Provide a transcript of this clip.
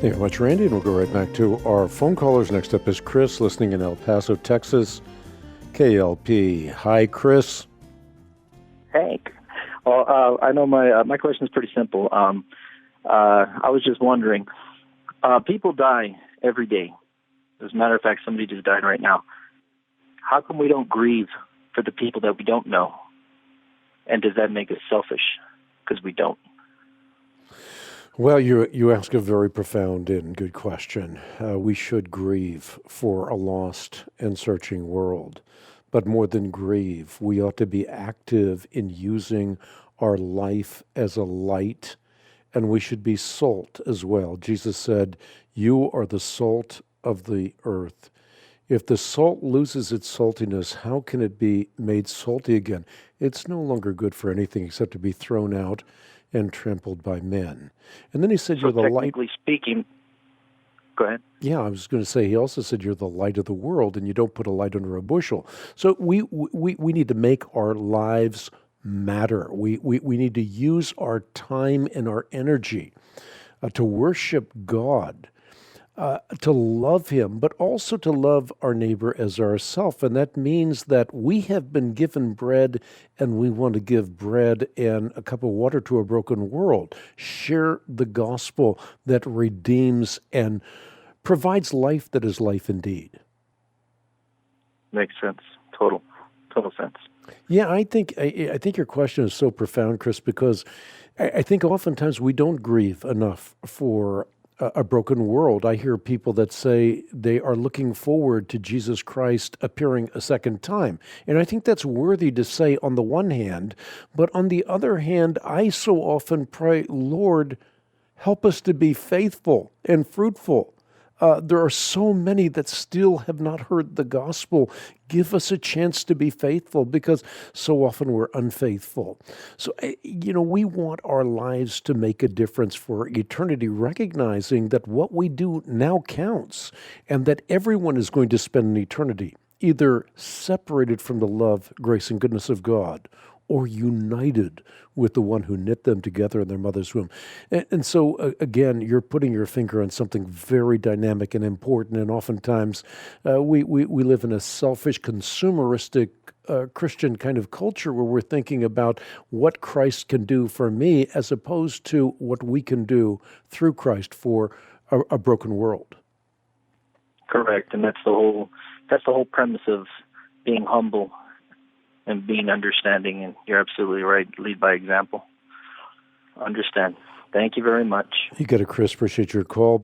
Thank you very much, Randy, and we'll go right back to our phone callers. Next up is Chris, listening in El Paso, Texas, KLP. Hi, Chris. Hank. Well, I know my question is pretty simple. I was just wondering, people die every day. As a matter of fact, somebody just died right now. How come we don't grieve for the people that we don't know? And does that make us selfish because we don't? Well, you ask a very profound and good question. We should grieve for a lost and searching world. But more than grieve, we ought to be active in using our life as a light, and we should be salt as well. Jesus said, "You are the salt of the earth." If the salt loses its saltiness, how can it be made salty again? It's no longer good for anything except to be thrown out and trampled by men. And then he said, So "You're the light." technically speaking, go ahead. Yeah, I was going to say, he also said, "You're the light of the world, and you don't put a light under a bushel." So we need to make our lives matter. We need to use our time and our energy to worship God, to love Him, but also to love our neighbor as ourself. And that means that we have been given bread, and we want to give bread and a cup of water to a broken world. Share the gospel that redeems and provides life that is life indeed. Makes sense. Total sense. Yeah, I think your question is so profound, Chris, because I think oftentimes we don't grieve enough for a broken world. I hear people that say they are looking forward to Jesus Christ appearing a second time. And I think that's worthy to say on the one hand, but on the other hand, I so often pray, Lord, help us to be faithful and fruitful. There are so many that still have not heard the gospel. Give us a chance to be faithful, because so often we're unfaithful. So, we want our lives to make a difference for eternity, recognizing that what we do now counts, and that everyone is going to spend an eternity either separated from the love, grace, and goodness of God, or united with the one who knit them together in their mother's womb. And so, again, you're putting your finger on something very dynamic and important, and oftentimes we live in a selfish, consumeristic Christian kind of culture where we're thinking about what Christ can do for me as opposed to what we can do through Christ for a broken world. Correct, and that's the whole premise of being humble and being understanding, and you're absolutely right. Lead by example. Understand. Thank you very much. You got it, Chris. Appreciate your call.